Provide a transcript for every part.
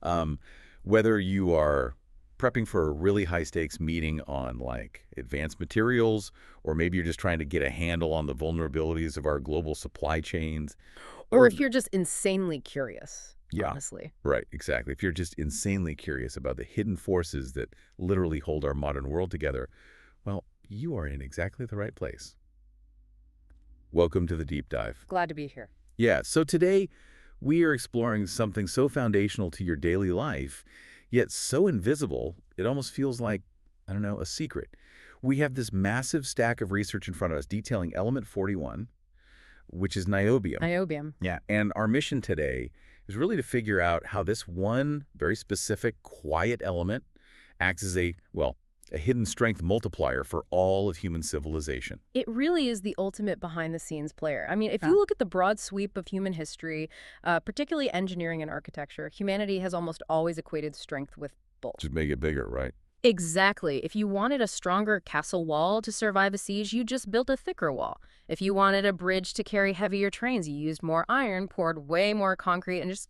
Um, whether you are prepping for a really high-stakes meeting on, like, advanced materials, or maybe you're just trying to get a handle on the vulnerabilities of our global supply chains, Or or, if you're just insanely curious, yeah, honestly. right, exactly. If you're just insanely curious about the hidden forces that literally hold our modern world together, well, you are in exactly the right place. Welcome to the deep dive. Glad to be here. Yeah, so today we are exploring something so foundational to your daily life, yet so invisible, it almost feels like, I don't know, a secret. We have this massive stack of research in front of us detailing element 41, which is niobium. Niobium. Yeah, and our mission today is really to figure out how this one very specific quiet element acts as a hidden strength multiplier for all of human civilization. It really is the ultimate behind-the-scenes player. I mean, if Yeah. you look at the broad sweep of human history, particularly engineering and architecture, humanity has almost always equated strength with bulk. Just make it bigger, right? Exactly. If you wanted a stronger castle wall to survive a siege, you just built a thicker wall. If you wanted a bridge to carry heavier trains, you used more iron, poured way more concrete, and just,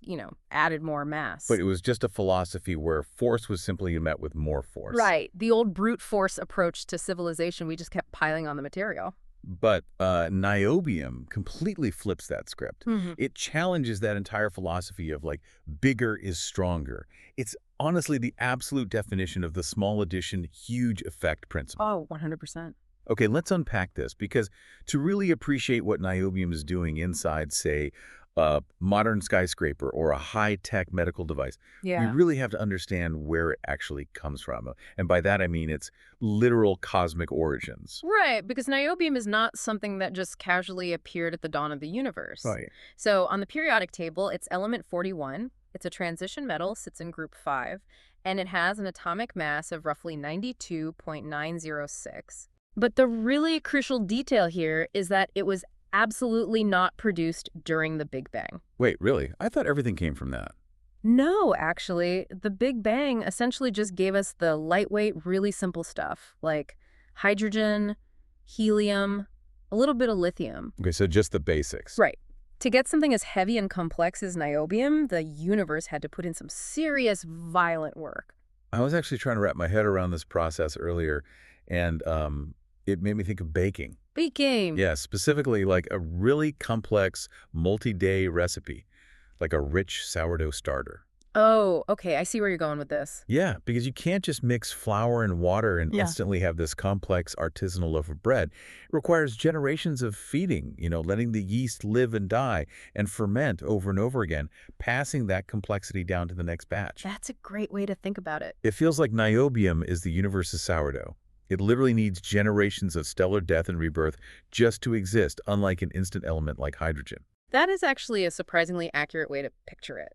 added more But mass. it was just a philosophy where force was simply met with more force. Right. The old brute force approach to civilization, we just kept piling on the material. But niobium completely flips that script. Hmm. It challenges that entire philosophy of, like, bigger is stronger. It's honestly the absolute definition of the small addition, huge effect principle. Oh, 100%. Okay, let's unpack this, because to really appreciate what niobium is doing inside, say, a modern skyscraper or a high-tech medical device, we Yeah. really have to understand where it actually comes from. And by that, I mean its literal cosmic origins. Right, because niobium is not something that just casually appeared at the dawn of the universe. Right. So on the periodic table, it's element 41. It's a transition metal, sits in group 5, and it has an atomic mass of roughly 92.906. But the really crucial detail here is that it was absolutely not produced during the Big Bang. Wait, really? I thought everything came from that. No, actually, the Big Bang essentially just gave us the lightweight, really simple stuff like hydrogen, helium, a little bit of lithium. Okay, so just the basics. Right. To get something as heavy and complex as niobium, the universe had to put in some serious, violent work. I was actually trying to wrap my head around this process earlier, and it made me think of baking. Baking. Yeah, specifically like a really complex multi-day recipe, like a rich sourdough starter. Oh, okay. I see where you're going with this. Yeah, because you can't just mix flour and water and Yeah. instantly have this complex artisanal loaf of bread. It requires generations of feeding, letting the yeast live and die and ferment over and over again, passing that complexity down to the next batch. That's a great way to think about it. It feels like niobium is the universe's sourdough. It literally needs generations of stellar death and rebirth just to exist, unlike an instant element like hydrogen. That is actually a surprisingly accurate way to picture it.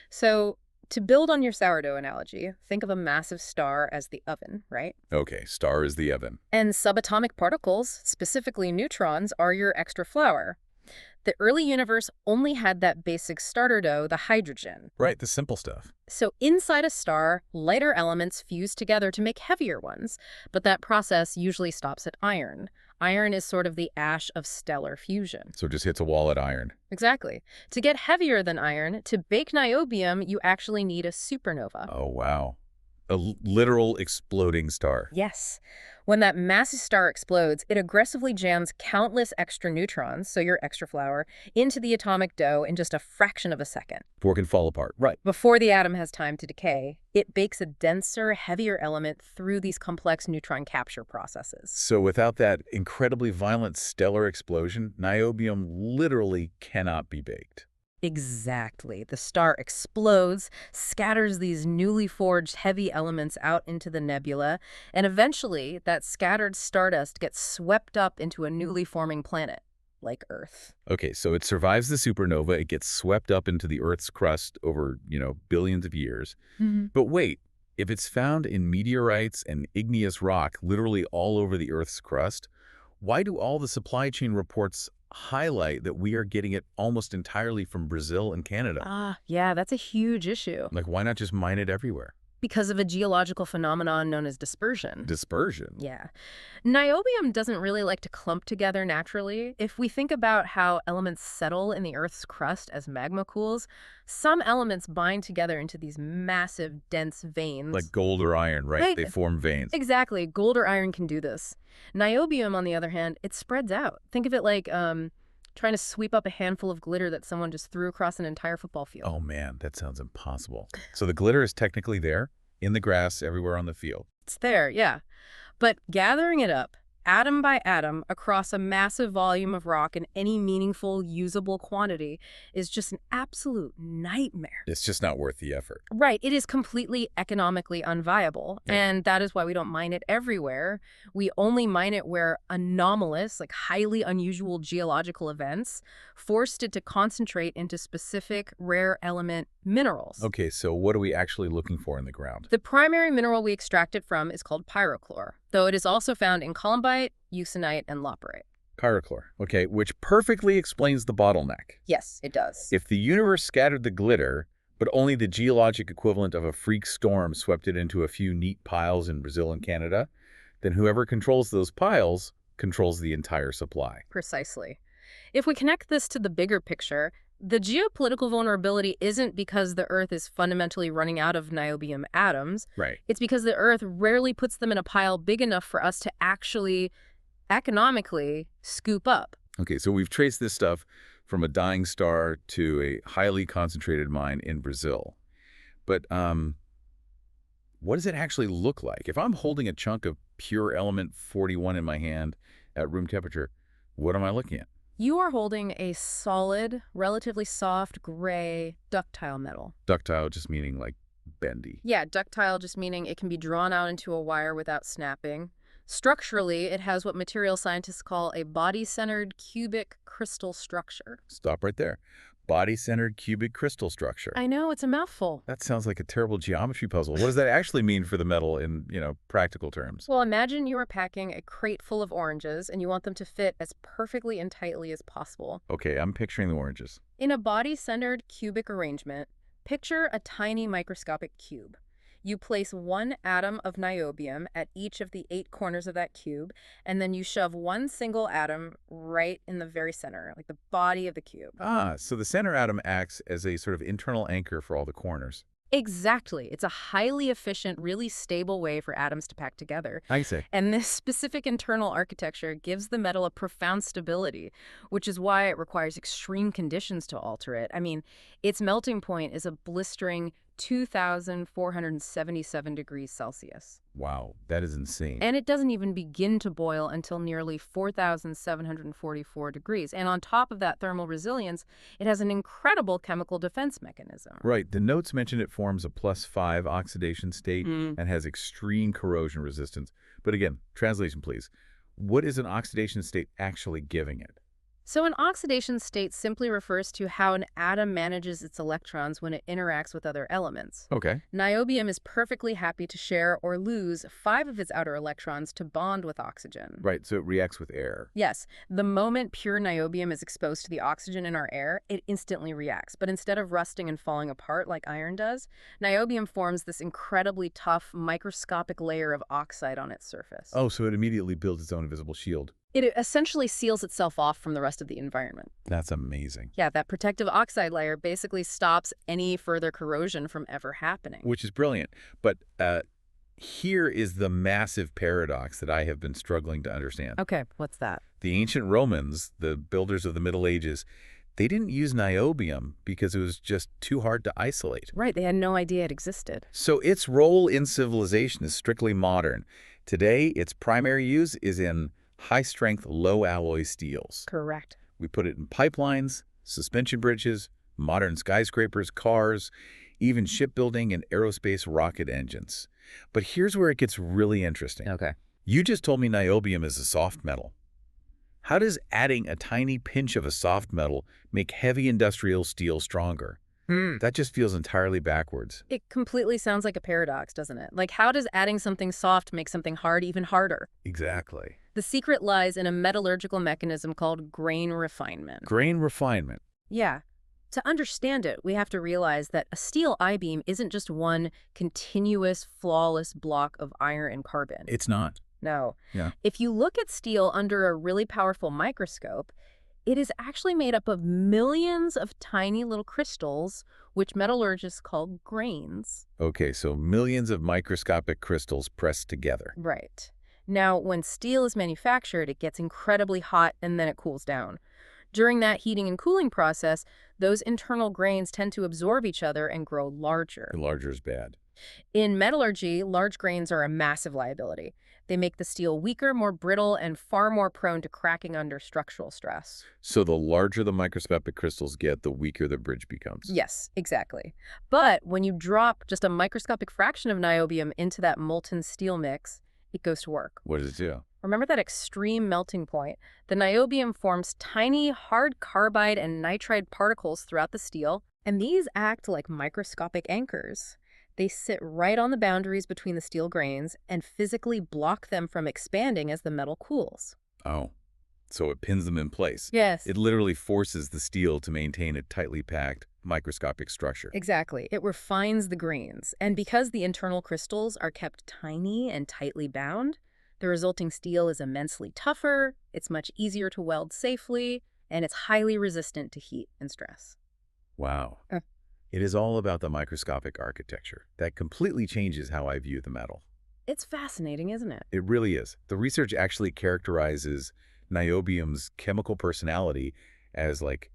So, to build on your sourdough analogy, think of a massive star as the oven, right? Okay, star is the oven. And subatomic particles, specifically neutrons, are your extra flour. The early universe only had that basic starter dough, the hydrogen. Right, the simple stuff. So inside a star, lighter elements fuse together to make heavier ones, but that process usually stops at iron. Iron is sort of the ash of stellar fusion. So it just hits a wall at iron. Exactly. To get heavier than iron, to bake niobium, you actually need a supernova. Oh, wow. A literal exploding star. Yes. When that massive star explodes, it aggressively jams countless extra neutrons, so your extra flour, into the atomic dough in just a fraction of a second. Before it can fall apart. Right. Before the atom has time to decay, it bakes a denser, heavier element through these complex neutron capture processes. So without that incredibly violent stellar explosion, niobium literally cannot be baked. Exactly. The star explodes, scatters these newly forged heavy elements out into the nebula, and eventually that scattered stardust gets swept up into a newly forming planet, like Earth. Okay, so it survives the supernova. It gets swept up into the Earth's crust over, billions of years. But wait, if it's found in meteorites and igneous rock literally all over the Earth's crust, why do all the supply chain reports highlight that we are getting it almost entirely from Brazil and Canada? Yeah, that's a huge issue. Like, why not just mine it everywhere? Because of a geological phenomenon known as dispersion. Dispersion. Yeah. Niobium doesn't really like to clump together naturally. If we think about how elements settle in the Earth's crust as magma cools, some elements bind together into these massive, dense veins. Like gold or iron, right? Right. They form veins. Exactly. Gold or iron can do this. Niobium, on the other hand, it spreads out. Think of it like trying to sweep up a handful of glitter that someone just threw across an entire football field. Oh, man, that sounds impossible. So the glitter is technically there, in the grass, everywhere on the field. It's there, yeah. But gathering it up, atom by atom, across a massive volume of rock in any meaningful, usable quantity is just an absolute nightmare. It's just not worth the effort. Right. It is completely economically unviable. Yeah. And that is why we don't mine it everywhere. We only mine it where anomalous, like highly unusual geological events forced it to concentrate into specific rare element minerals. Okay, so what are we actually looking for in the ground? The primary mineral we extract it from is called pyrochlore, though it is also found in columbite, euxenite, and laperite. Pyrochlore, okay, which perfectly explains the bottleneck. Yes, it does. If the universe scattered the glitter, but only the geologic equivalent of a freak storm swept it into a few neat piles in Brazil and Canada, then whoever controls those piles controls the entire supply. Precisely. If we connect this to the bigger picture, the geopolitical vulnerability isn't because the Earth is fundamentally running out of niobium atoms. Right. It's because the Earth rarely puts them in a pile big enough for us to actually, economically, scoop up. Okay, so we've traced this stuff from a dying star to a highly concentrated mine in Brazil. But what does it actually look like? If I'm holding a chunk of pure element 41 in my hand at room temperature, what am I looking at? You are holding a solid, relatively soft, gray, ductile metal. Ductile just meaning like bendy. Yeah, ductile just meaning it can be drawn out into a wire without snapping. Structurally, it has what material scientists call a body-centered cubic crystal structure. Stop right there. Body-centered cubic crystal structure. I know, it's a mouthful. That sounds like a terrible geometry puzzle. What does that actually mean for the metal in, practical terms? Well, imagine you are packing a crate full of oranges and you want them to fit as perfectly and tightly as possible. Okay, I'm picturing the oranges. In a body-centered cubic arrangement, picture a tiny microscopic cube. You place one atom of niobium at each of the 8 corners of that cube, and then you shove one single atom right in the very center, like the body of the cube. Ah, so the center atom acts as a sort of internal anchor for all the corners. Exactly. It's a highly efficient, really stable way for atoms to pack together. I see. And this specific internal architecture gives the metal a profound stability, which is why it requires extreme conditions to alter it. I mean, its melting point is a blistering 2,477 degrees Celsius. Wow, that is insane. And it doesn't even begin to boil until nearly 4,744 degrees. And on top of that thermal resilience, it has an incredible chemical defense mechanism. Right. The notes mention it forms a +5 oxidation state and has extreme corrosion resistance. But again, translation please. What is an oxidation state actually giving it? So an oxidation state simply refers to how an atom manages its electrons when it interacts with other elements. Okay. Niobium is perfectly happy to share or lose 5 of its outer electrons to bond with oxygen. Right, so it reacts with air. Yes, the moment pure niobium is exposed to the oxygen in our air, it instantly reacts. But instead of rusting and falling apart like iron does, niobium forms this incredibly tough, microscopic layer of oxide on its surface. Oh, so it immediately builds its own invisible shield. It essentially seals itself off from the rest of the environment. That's amazing. Yeah, that protective oxide layer basically stops any further corrosion from ever happening. Which is brilliant. But here is the massive paradox that I have been struggling to understand. Okay, what's that? The ancient Romans, the builders of the Middle Ages, they didn't use niobium because it was just too hard to isolate. Right, they had no idea it existed. So its role in civilization is strictly modern. Today, its primary use is in high-strength, low-alloy steels. Correct. We put it in pipelines, suspension bridges, modern skyscrapers, cars, even shipbuilding and aerospace rocket engines. But here's where it gets really interesting. Okay. You just told me niobium is a soft metal. How does adding a tiny pinch of a soft metal make heavy industrial steel stronger? That just feels entirely backwards. It completely sounds like a paradox, doesn't it? Like, how does adding something soft make something hard even harder? Exactly. The secret lies in a metallurgical mechanism called grain refinement. Grain refinement. Yeah. To understand it, we have to realize that a steel I-beam isn't just one continuous, flawless block of iron and carbon. It's not. No. Yeah. If you look at steel under a really powerful microscope, it is actually made up of millions of tiny little crystals, which metallurgists call grains. Okay, so millions of microscopic crystals pressed together. Right. Now, when steel is manufactured, it gets incredibly hot and then it cools down. During that heating and cooling process, those internal grains tend to absorb each other and grow larger. Larger is bad. In metallurgy, large grains are a massive liability. They make the steel weaker, more brittle, and far more prone to cracking under structural stress. So the larger the microscopic crystals get, the weaker the bridge becomes. Yes, exactly. But when you drop just a microscopic fraction of niobium into that molten steel mix, it goes to work. What does it do? Remember that extreme melting point? The niobium forms tiny, hard carbide and nitride particles throughout the steel, and these act like microscopic anchors. They sit right on the boundaries between the steel grains and physically block them from expanding as the metal cools. Oh, so it pins them in place. Yes. It literally forces the steel to maintain a tightly packed microscopic structure. Exactly. It refines the grains. And because the internal crystals are kept tiny and tightly bound, the resulting steel is immensely tougher, it's much easier to weld safely, and it's highly resistant to heat and stress. Wow. It is all about the microscopic architecture. That completely changes how I view the metal. It's fascinating, isn't it? It really is. The research actually characterizes niobium's chemical personality as like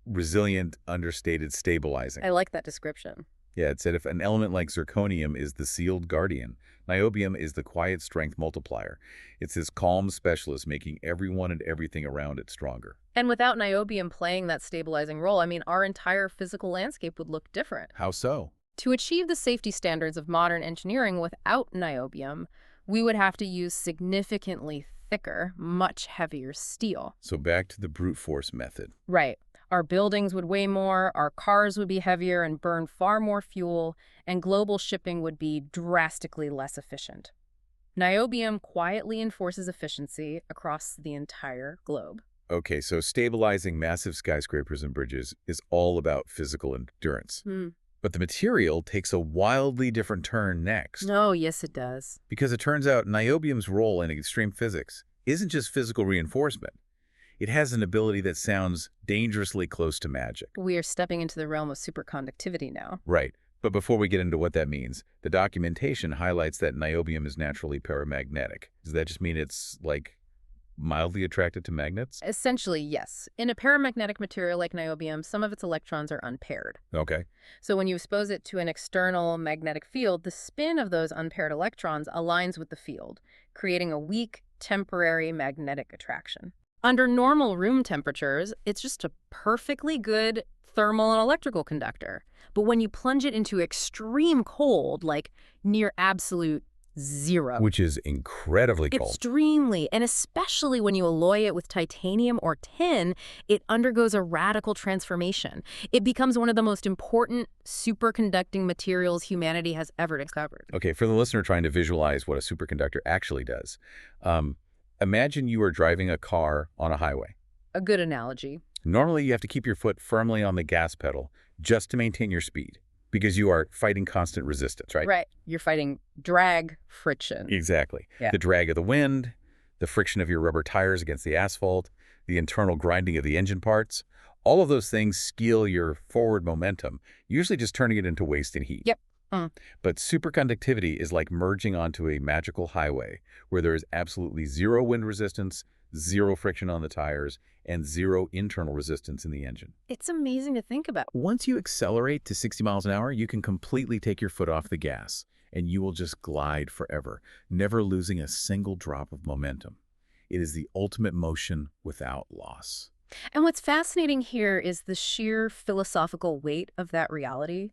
resilient, understated, stabilizing. I like that description. Yeah, it said if an element like zirconium is the sealed guardian, niobium is the quiet strength multiplier. It's this calm specialist making everyone and everything around it stronger. And without niobium playing that stabilizing role, our entire physical landscape would look different. How so? To achieve the safety standards of modern engineering without niobium, we would have to use significantly thicker, much heavier steel. So back to the brute force method. Right. Our buildings would weigh more, our cars would be heavier and burn far more fuel, and global shipping would be drastically less efficient. Niobium quietly enforces efficiency across the entire globe. Okay, so stabilizing massive skyscrapers and bridges is all about physical endurance. But the material takes a wildly different turn next. Oh, yes, it does. Because it turns out niobium's role in extreme physics isn't just physical reinforcement. It has an ability that sounds dangerously close to magic. We are stepping into the realm of superconductivity now. Right. But before we get into what that means, the documentation highlights that niobium is naturally paramagnetic. Does that just mean it's, like, mildly attracted to magnets? Essentially, yes. In a paramagnetic material like niobium, some of its electrons are unpaired. Okay. So when you expose it to an external magnetic field, the spin of those unpaired electrons aligns with the field, creating a weak, temporary magnetic attraction. Under normal room temperatures, it's just a perfectly good thermal and electrical conductor. But when you plunge it into extreme cold, like near absolute zero. Which is incredibly cold. Extremely. And especially when you alloy it with titanium or tin, it undergoes a radical transformation. It becomes one of the most important superconducting materials humanity has ever discovered. Okay, for the listener trying to visualize what a superconductor actually does, imagine you are driving a car on a highway. A good analogy. Normally, you have to keep your foot firmly on the gas pedal just to maintain your speed because you are fighting constant resistance, right? Right. You're fighting drag friction. Exactly. Yeah. The drag of the wind, the friction of your rubber tires against the asphalt, the internal grinding of the engine parts. All of those things skew your forward momentum, usually just turning it into waste and heat. Yep. But superconductivity is like merging onto a magical highway where there is absolutely zero wind resistance, zero friction on the tires, and zero internal resistance in the engine. It's amazing to think about. Once you accelerate to 60 miles an hour, you can completely take your foot off the gas, and you will just glide forever, never losing a single drop of momentum. It is the ultimate motion without loss. And what's fascinating here is the sheer philosophical weight of that reality.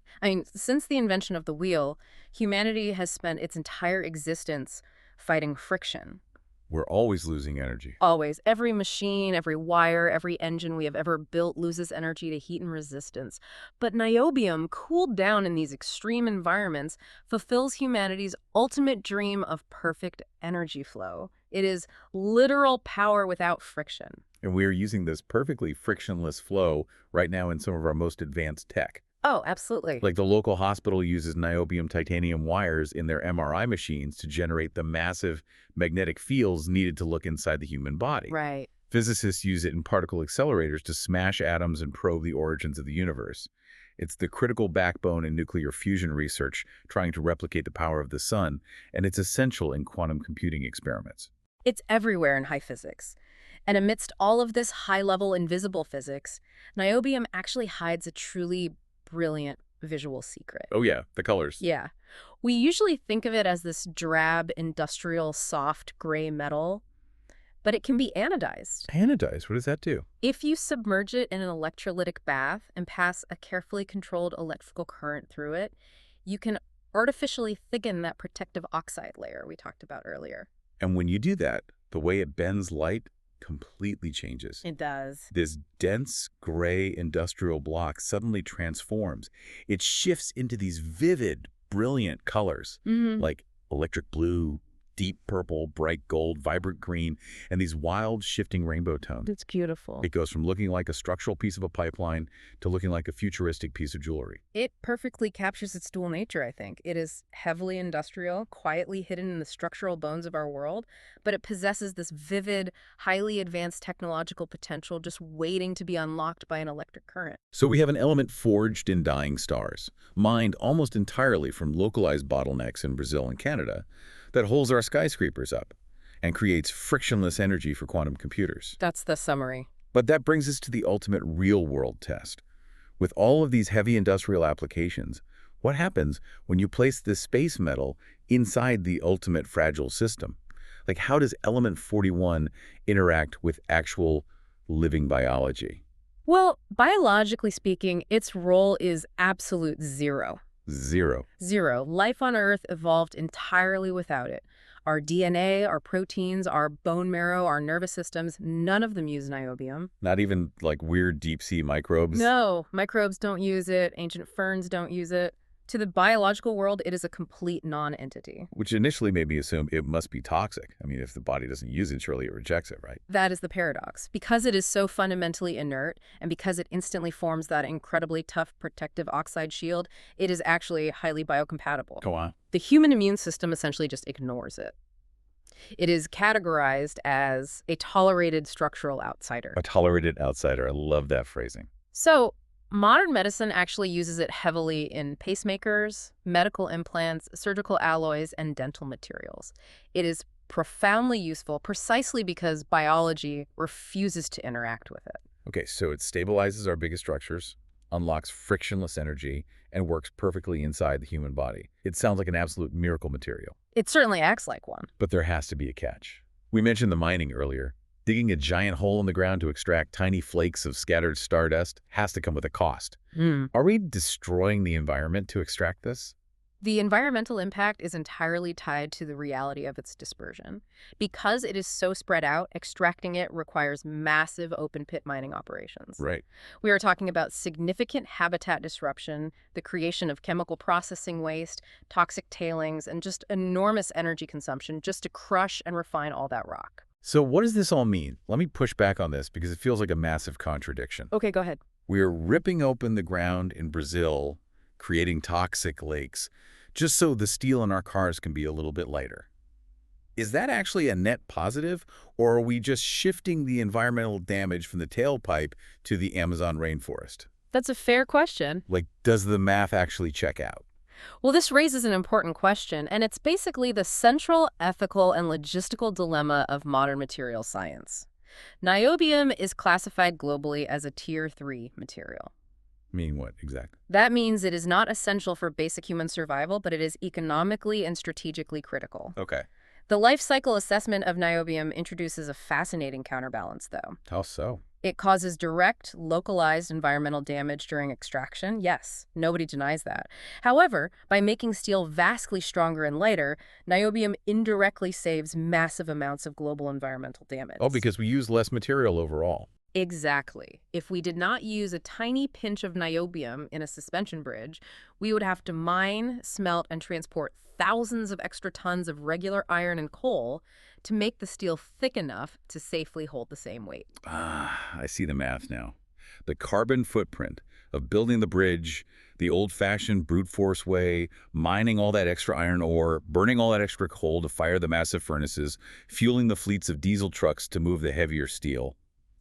Since the invention of the wheel, humanity has spent its entire existence fighting friction. We're always losing energy. Always. Every machine, every wire, every engine we have ever built loses energy to heat and resistance. But niobium, cooled down in these extreme environments, fulfills humanity's ultimate dream of perfect energy flow. It is literal power without friction. And we are using this perfectly frictionless flow right now in some of our most advanced tech. Oh, absolutely. Like the local hospital uses niobium titanium wires in their MRI machines to generate the massive magnetic fields needed to look inside the human body. Right. Physicists use it in particle accelerators to smash atoms and probe the origins of the universe. It's the critical backbone in nuclear fusion research, trying to replicate the power of the sun, and it's essential in quantum computing experiments. It's everywhere in high physics. And amidst all of this high-level invisible physics, niobium actually hides a truly brilliant visual secret. Oh yeah, the colors. Yeah. We usually think of it as this drab, industrial, soft, gray metal, but it can be anodized. Anodized, what does that do? If you submerge it in an electrolytic bath and pass a carefully controlled electrical current through it, you can artificially thicken that protective oxide layer we talked about earlier. And when you do that, the way it bends light completely changes. It does. This dense, gray industrial block suddenly transforms. It shifts into these vivid, brilliant colors, like electric blue, deep purple, bright gold, vibrant green, and these wild, shifting rainbow tones. It's beautiful. It goes from looking like a structural piece of a pipeline to looking like a futuristic piece of jewelry. It perfectly captures its dual nature, I think. It is heavily industrial, quietly hidden in the structural bones of our world, but it possesses this vivid, highly advanced technological potential just waiting to be unlocked by an electric current. So we have an element forged in dying stars, mined almost entirely from localized bottlenecks in Brazil and Canada, that holds our skyscrapers up and creates frictionless energy for quantum computers. That's the summary. But that brings us to the ultimate real-world test. With all of these heavy industrial applications, what happens when you place this space metal inside the ultimate fragile system? Like, how does element 41 interact with actual living biology? Well, biologically speaking, its role is absolute zero. Zero. Zero. Life on Earth evolved entirely without it. Our DNA, our proteins, our bone marrow, our nervous systems, none of them use niobium. Not even like weird deep-sea microbes? No, microbes don't use it. Ancient ferns don't use it. To the biological world, it is a complete non-entity. Which initially made me assume it must be toxic. I mean, if the body doesn't use it, surely it rejects it, right? That is the paradox. Because it is so fundamentally inert, and because it instantly forms that incredibly tough protective oxide shield, it is actually highly biocompatible. Go on. The human immune system essentially just ignores it. It is categorized as a tolerated structural outsider. A tolerated outsider. I love that phrasing. So, modern medicine actually uses it heavily in pacemakers, medical implants, surgical alloys, and dental materials. It is profoundly useful precisely because biology refuses to interact with it. Okay, so it stabilizes our biggest structures, unlocks frictionless energy, and works perfectly inside the human body. It sounds like an absolute miracle material. It certainly acts like one. But there has to be a catch. We mentioned the mining earlier. Digging a giant hole in the ground to extract tiny flakes of scattered stardust has to come with a cost. Are we destroying the environment to extract this? The environmental impact is entirely tied to the reality of its dispersion. Because it is so spread out, extracting it requires massive open-pit mining operations. Right. We are talking about significant habitat disruption, the creation of chemical processing waste, toxic tailings, and just enormous energy consumption just to crush and refine all that rock. So what does this all mean? Let me push back on this because it feels like a massive contradiction. Okay, go ahead. We're ripping open the ground in Brazil, creating toxic lakes, just so the steel in our cars can be a little bit lighter. Is that actually a net positive, or are we just shifting the environmental damage from the tailpipe to the Amazon rainforest? That's a fair question. Like, does the math actually check out? Well, this raises an important question, and it's basically the central ethical and logistical dilemma of modern material science. Niobium is classified globally as a Tier 3 material. Meaning what, exactly? That means it is not essential for basic human survival, but it is economically and strategically critical. Okay. The life cycle assessment of niobium introduces a fascinating counterbalance, though. How so? It causes direct, localized environmental damage during extraction. Yes, nobody denies that. However, by making steel vastly stronger and lighter, niobium indirectly saves massive amounts of global environmental damage. Oh, because we use less material overall. Exactly. If we did not use a tiny pinch of niobium in a suspension bridge, we would have to mine, smelt, and transport thousands of extra tons of regular iron and coal to make the steel thick enough to safely hold the same weight. Ah, I see the math now. The carbon footprint of building the bridge, the old-fashioned brute force way, mining all that extra iron ore, burning all that extra coal to fire the massive furnaces, fueling the fleets of diesel trucks to move the heavier steel.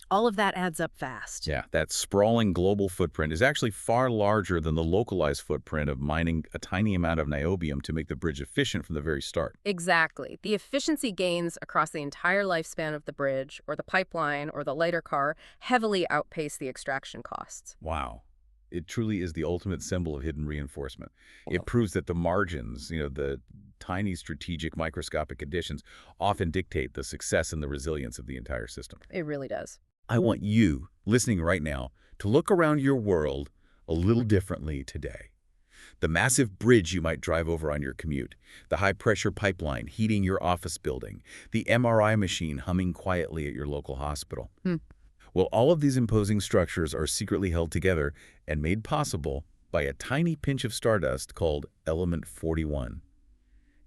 All of that adds up fast. Yeah, that sprawling global footprint is actually far larger than the localized footprint of mining a tiny amount of niobium to make the bridge efficient from the very start. Exactly. The efficiency gains across the entire lifespan of the bridge, or the pipeline, or the lighter car heavily outpace the extraction costs. Wow. It truly is the ultimate symbol of hidden reinforcement. It Well, proves that the margins, the tiny strategic microscopic additions, often dictate the success and the resilience of the entire system. it really does. I want you, listening right now, to look around your world a little differently today. The massive bridge you might drive over on your commute, the high-pressure pipeline heating your office building, the MRI machine humming quietly at your local hospital. Hmm. Well, all of these imposing structures are secretly held together and made possible by a tiny pinch of stardust called Element 41.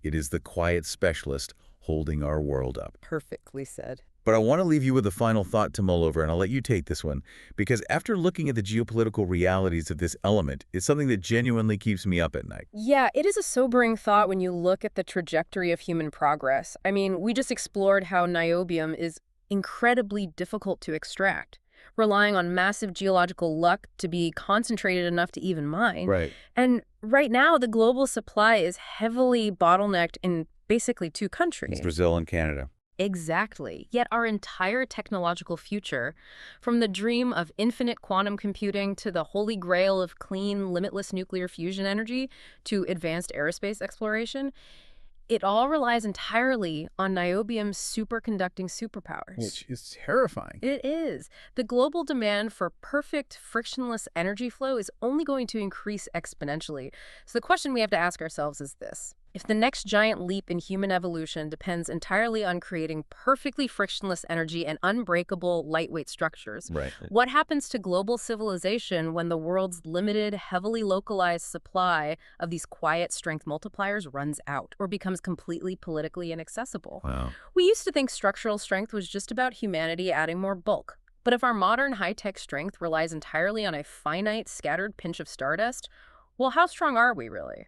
It is the quiet specialist holding our world up. Perfectly said. But I want to leave you with a final thought to mull over, and I'll let you take this one, because after looking at the geopolitical realities of this element, it's something that genuinely keeps me up at night. Yeah, it is a sobering thought when you look at the trajectory of human progress. I mean, we just explored how niobium is incredibly difficult to extract, relying on massive geological luck to be concentrated enough to even mine. Right. And right now, the global supply is heavily bottlenecked in basically two countries. Brazil and Canada. Exactly. Yet our entire technological future, from the dream of infinite quantum computing to the holy grail of clean, limitless nuclear fusion energy to advanced aerospace exploration, it all relies entirely on niobium's superconducting superpowers. Which is terrifying. It is. The global demand for perfect, frictionless energy flow is only going to increase exponentially. So the question we have to ask ourselves is this. If the next giant leap in human evolution depends entirely on creating perfectly frictionless energy and unbreakable, lightweight structures, Right. what happens to global civilization when the world's limited, heavily localized supply of these quiet strength multipliers runs out or becomes completely politically inaccessible? Wow. We used to think structural strength was just about humanity adding more bulk. But if our modern high-tech strength relies entirely on a finite, scattered pinch of stardust, well, how strong are we really?